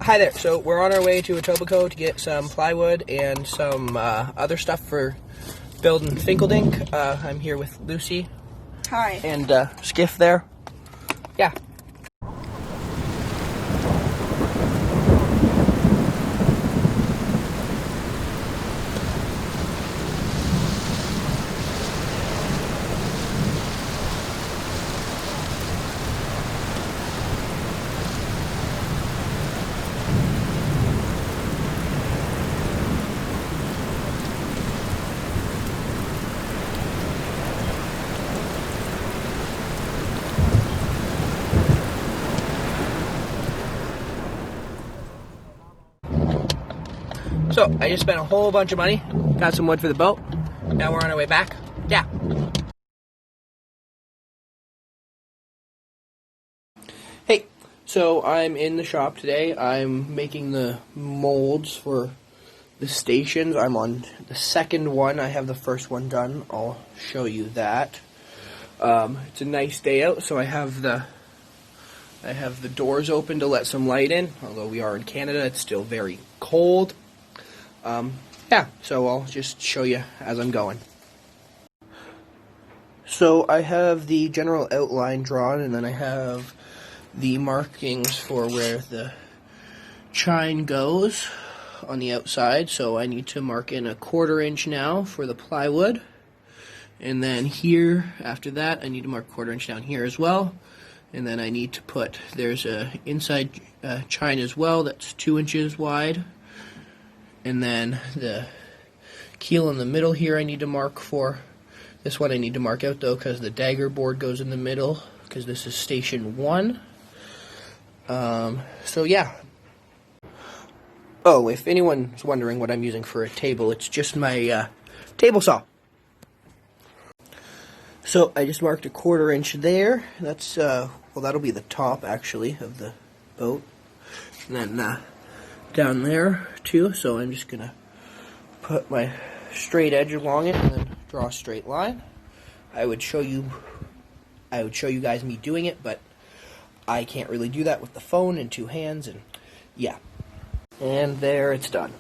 Hi there. So we're on our way to Etobicoke to get some plywood and some other stuff for building Finkeldink. I'm here with Lucy. Hi. And Skiff there. Yeah. So, I just spent a whole bunch of money, got some wood for the boat, now we're on our way back. Yeah. Hey, so I'm in the shop today. I'm making the molds for the stations. I'm on the second one. I have the first one done. I'll show you that. It's a nice day out, so I have the doors open to let some light in. Although we are in Canada, it's still very cold. Yeah, so I'll just show you as I'm going. So I have the general outline drawn, and then I have the markings for where the chine goes on the outside. So I need to mark in a 1/4 inch now for the plywood. And then here, after that, I need to mark 1/4 inch down here as well. And then I need to put, there's a inside chine as well that's 2 inches wide. And then the keel in the middle here I need to mark for. This one I need to mark out though because the dagger board goes in the middle because this is station 1. So yeah. Oh, if anyone's wondering what I'm using for a table, it's just my table saw. So I just marked a 1/4 inch there. That's well, that'll be the top actually of the boat. And then down there too, so I'm just gonna put my straight edge along it and then draw a straight line. I would show you guys me doing it, but I can't really do that with the phone and 2 hands, and yeah. And there, it's done.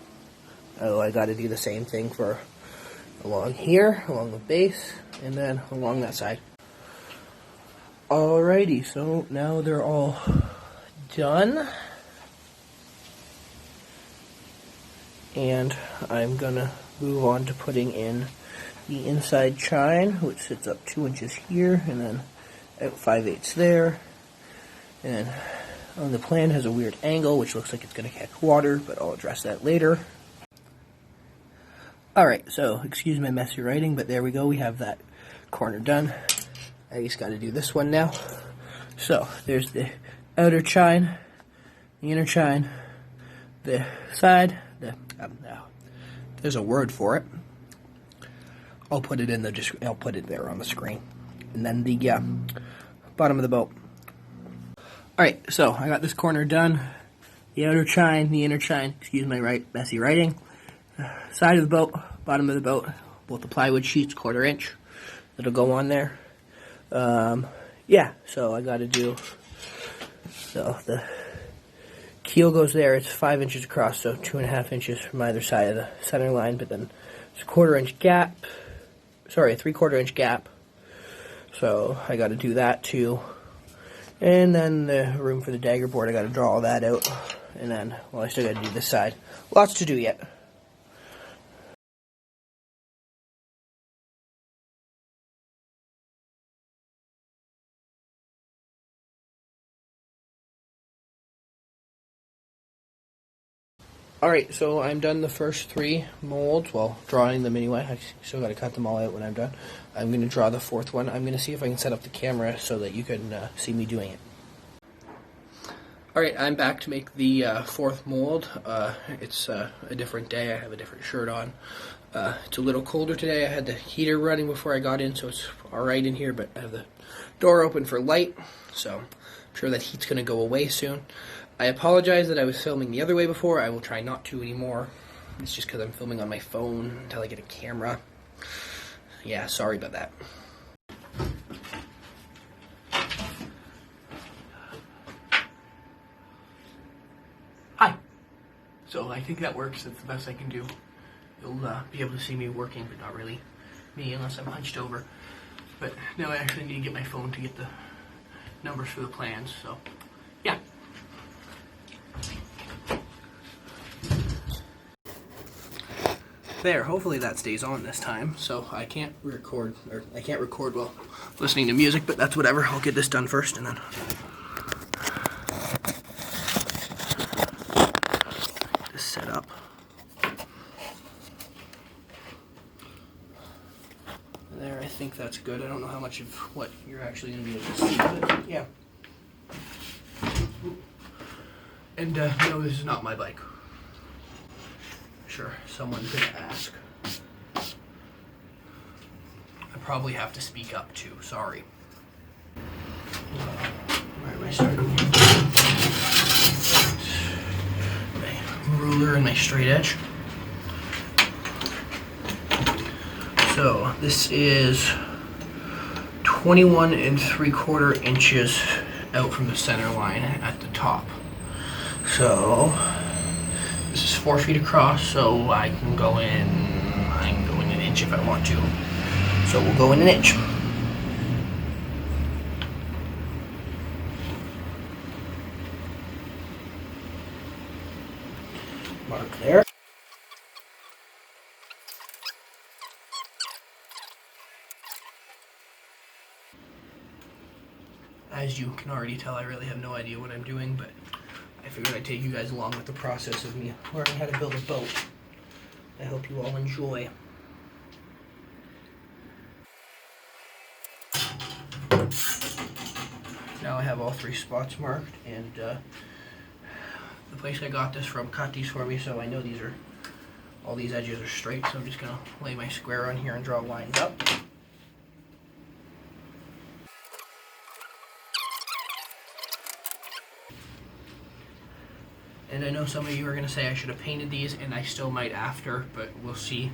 Oh, I gotta do the same thing for along here, along the base, and then along that side. Alrighty, so now they're all done. And I'm gonna move on to putting in the inside chine, which sits up 2 inches here, and then out 5/8 there. And on the plan has a weird angle, which looks like it's gonna catch water, but I'll address that later. Alright, so excuse my messy writing, but there we go, we have that corner done. I just gotta do this one now. So, there's the outer chine, the inner chine, the side, there's a word for it. I'll put it there on the screen. And then the bottom of the boat. Alright, so I got this corner done. The outer chine, the inner chine, excuse my messy writing. Side of the boat, bottom of the boat, both the plywood sheets, 1/4 inch. That'll go on there. Yeah, so I gotta do, so the keel goes there, it's 5 inches across, so 2.5 inches from either side of the center line, but then it's a 1/4 inch gap, sorry, a 3/4 inch gap, so I gotta do that too. And then the room for the dagger board, I gotta draw all that out, and then, well, I still gotta do this side. Lots to do yet. Alright, so I'm done the first 3 molds, well, drawing them anyway. I still got to cut them all out when I'm done. I'm going to draw the 4th one. I'm going to see if I can set up the camera so that you can see me doing it. Alright, I'm back to make the 4th mold. It's a different day. I have a different shirt on. It's a little colder today. I had the heater running before I got in, so it's alright in here, but I have the door open for light, so I'm sure that heat's going to go away soon. I apologize that I was filming the other way before. I will try not to anymore. It's just because I'm filming on my phone until I get a camera. Yeah, sorry about that. Hi. So I think that works. That's the best I can do. You'll be able to see me working, but not really me unless I'm hunched over. But now I actually need to get my phone to get the numbers for the plans. So yeah. There, hopefully that stays on this time. So I can't record while listening to music, but that's whatever. I'll get this done first and then this set up. There, I think that's good. I don't know how much of what you're actually going to be able to see, but yeah. And no, this is not my bike. Sure, someone's going to ask. I probably have to speak up too, sorry. Where am I starting? My ruler and my straight edge. So this is 21 3/4 inches out from the center line at the top. So this is 4 feet across, so I can go in an inch if I want to. So we'll go in an inch. Mark there. As you can already tell, I really have no idea what I'm doing, but I figured I'd take you guys along with the process of me learning how to build a boat. I hope you all enjoy. Now I have all 3 spots marked, and the place I got this from cut these for me, so I know all these edges are straight, so I'm just going to lay my square on here and draw lines up. And I know some of you are going to say I should have painted these, and I still might after, but we'll see.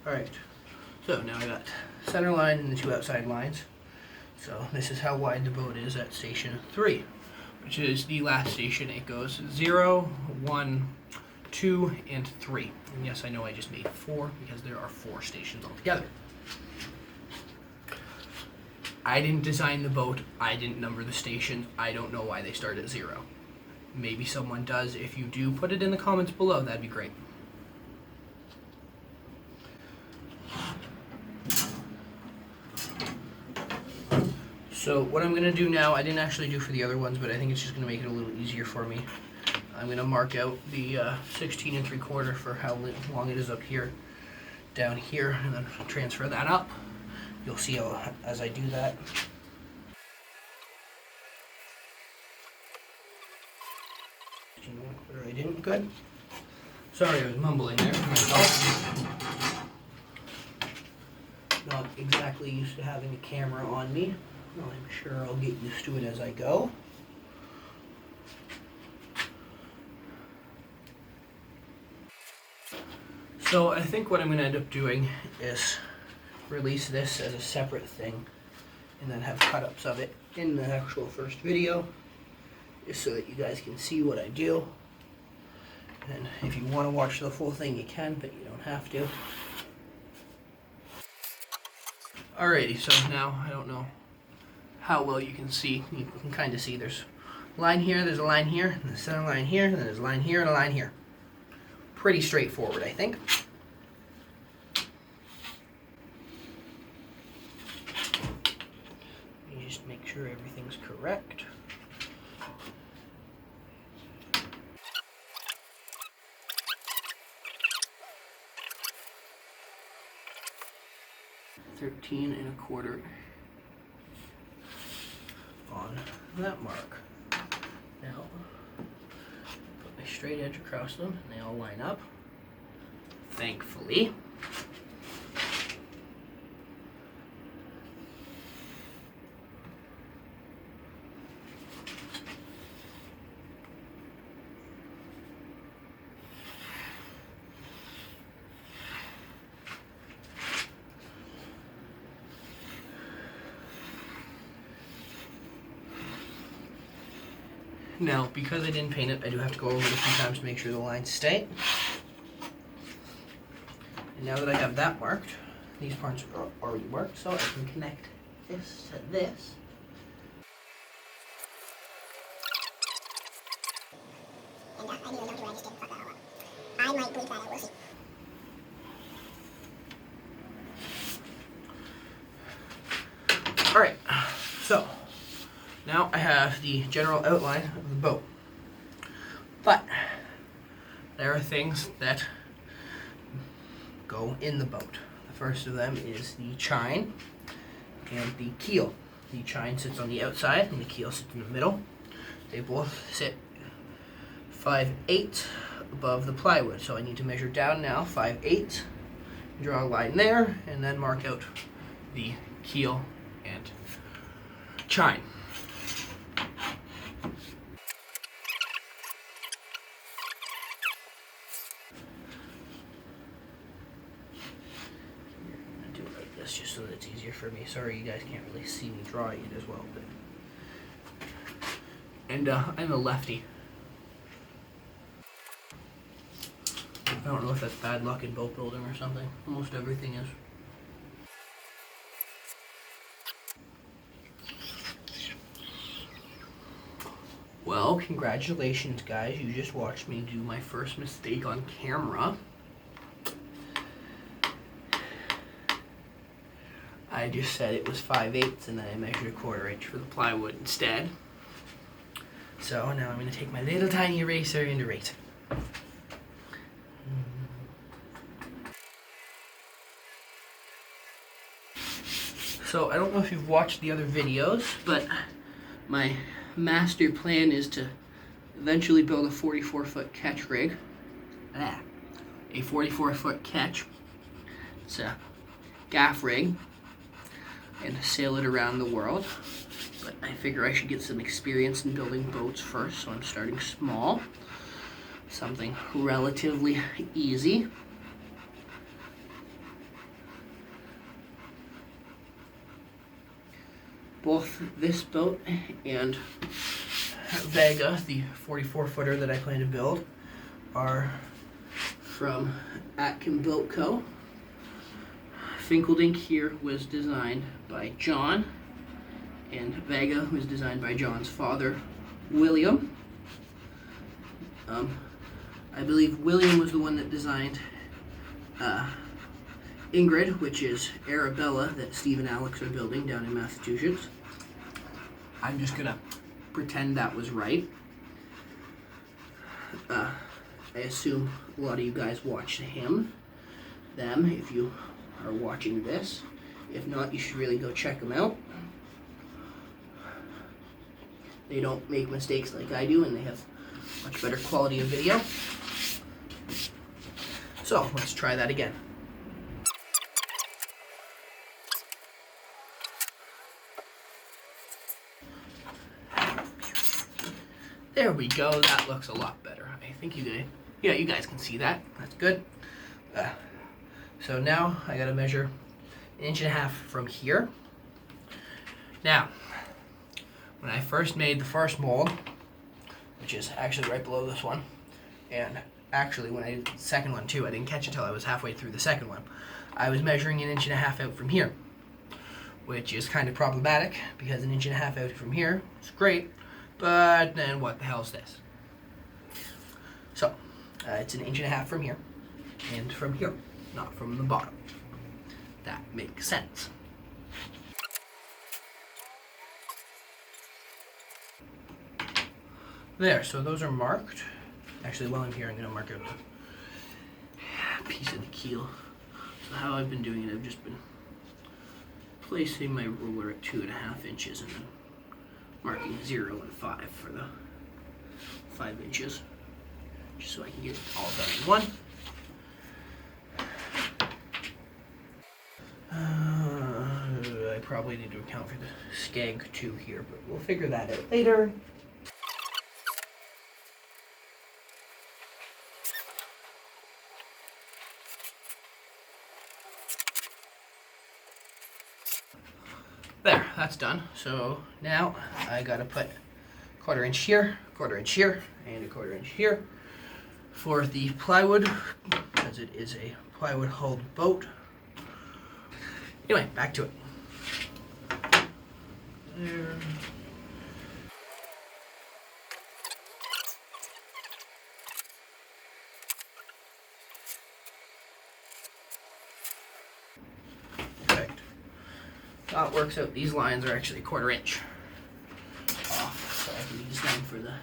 Alright, so now I got center line and the 2 outside lines. So this is how wide the boat is at station 3, which is the last station. It goes 0, 1, 2, and 3. And yes, I know I just made 4 because there are 4 stations altogether. I didn't design the boat. I didn't number the stations. I don't know why they start at 0. Maybe someone does. If you do, put it in the comments below. That'd be great. So what I'm going to do now, I didn't actually do for the other ones, but I think it's just going to make it a little easier for me. I'm going to mark out the 16 3/4 for how long it is up here, down here, and then transfer that up. You'll see how, as I do that. I didn't. Good. Sorry, I was mumbling there for myself. Not exactly used to having a camera on me. Well, I'm sure I'll get used to it as I go. So I think what I'm going to end up doing is release this as a separate thing and then have cut-ups of it in the actual first video, just so that you guys can see what I do. And if you want to watch the full thing, you can, but you don't have to. Alrighty, so now I don't know how well you can see. You can kind of see there's a line here, there's a line here, and the center line here, and then there's a line here and a line here. Pretty straightforward, I think. Let me just make sure everything's correct. $13 1/4 on that mark. Now, put my straight edge across them, and they all line up, thankfully. Now, because I didn't paint it, I do have to go over it a few times to make sure the lines stay. And now that I have that marked, these parts are already marked, so I can connect this to this. And I need to know where I just didn't fuck that all up. I might bleep that out, we'll see. Alright, so now I have the general outline of the boat. But there are things that go in the boat. The first of them is the chine and the keel. The chine sits on the outside and the keel sits in the middle. They both sit 5/8 above the plywood. So I need to measure down now 5/8, draw a line there, and then mark out the keel and chine. Do it like this just so that it's easier for me. Sorry you guys can't really see me drawing it as well, but I'm a lefty. I don't know if that's bad luck in boat building or something. Almost everything is. Well, congratulations guys, you just watched me do my first mistake on camera. I just said it was 5/8 and then I measured a 1/4 inch for the plywood instead. So now I'm going to take my little tiny eraser and erase it. So I don't know if you've watched the other videos, but my master plan is to eventually build a 44-foot catch rig. A 44-foot catch. It's a gaff rig, and sail it around the world. But I figure I should get some experience in building boats first, so I'm starting small. Something relatively easy. Both this boat and Vega, the 44-footer that I plan to build, are from Atkin Boat Co. Finkeldink here was designed by John, and Vega was designed by John's father, William. I believe William was the one that designed Ingrid, which is Arabella that Steve and Alex are building down in Massachusetts. I'm just gonna pretend that was right. I assume a lot of you guys watched them, if you are watching this. If not, you should really go check them out. They don't make mistakes like I do, and they have much better quality of video. So, let's try that again. There we go, that looks a lot better. I think you guys can see that. That's good. So now I gotta measure 1.5 inches from here. Now, when I first made the first mold, which is actually right below this one, and actually when I did the second one too, I didn't catch it till I was halfway through the second one, I was measuring 1.5 inches out from here, which is kind of problematic because 1.5 inches out from here is great, but then what the hell is this? So, it's 1.5 inches from here, and from here, not from the bottom. That makes sense. There, so those are marked. Actually, while I'm here, I'm going to mark out a piece of the keel. So how I've been doing it, I've just been placing my ruler at 2.5 inches and then marking 0 and 5 for the 5 inches, just so I can get it all done in one. I probably need to account for the skag too here, but we'll figure that out later. There, that's done. So now I gotta put 1/4 inch here, 1/4 inch here, and a 1/4 inch here for the plywood, because it is a plywood hulled boat. Anyway, back to it. There. Perfect. How it works out, these lines are actually 1/4 inch off, so I can use them for the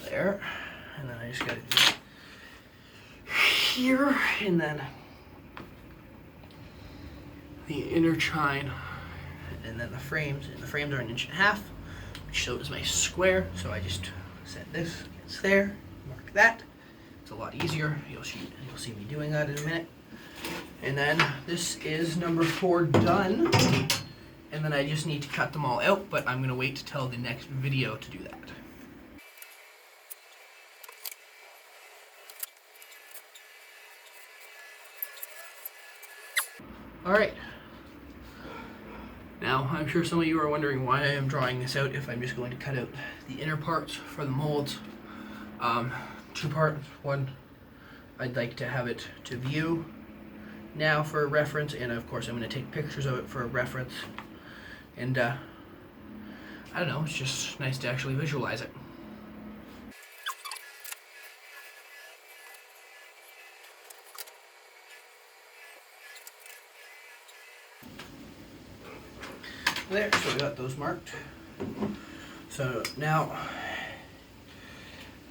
there, and then I just gotta do here, and then the inner chine, and then the frames, and the frames are 1.5 inches, which shows my square, so I just set this, it's there, mark that. It's a lot easier. You'll see me doing that in a minute. And then this is number 4 done, and then I just need to cut them all out, but I'm gonna wait till the next video to do that. Alright, now I'm sure some of you are wondering why I am drawing this out if I'm just going to cut out the inner parts for the molds. 2 parts. One, I'd like to have it to view now for reference, and of course I'm going to take pictures of it for reference, and I don't know, it's just nice to actually visualize it. There, so we got those marked. So now,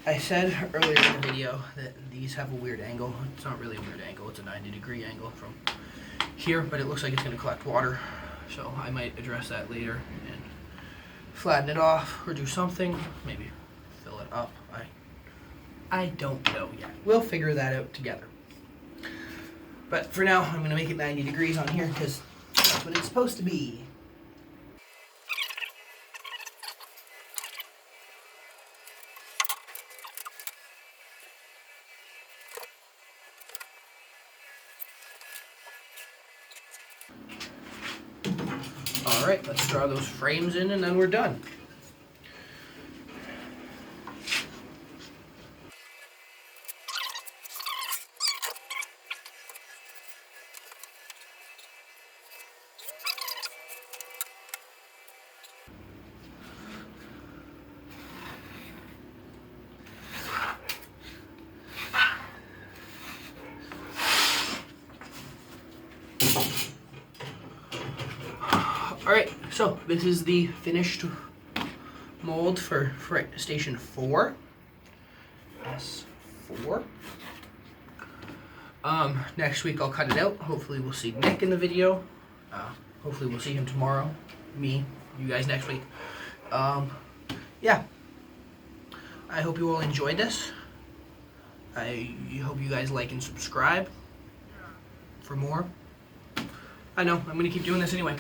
I said earlier in the video that these have a weird angle. It's not really a weird angle, it's a 90-degree angle from here, but it looks like it's going to collect water. So I might address that later and flatten it off or do something, maybe fill it up. I don't know yet. We'll figure that out together. But for now, I'm going to make it 90 degrees on here because that's what it's supposed to be. Alright, let's draw those frames in and then we're done. Alright, so this is the finished mold for station 4. S4. Next week I'll cut it out. Hopefully we'll see Nick in the video. Hopefully we'll see him tomorrow. Me, you guys next week. Yeah. I hope you all enjoyed this. I hope you guys like and subscribe for more. I know, I'm going to keep doing this anyway.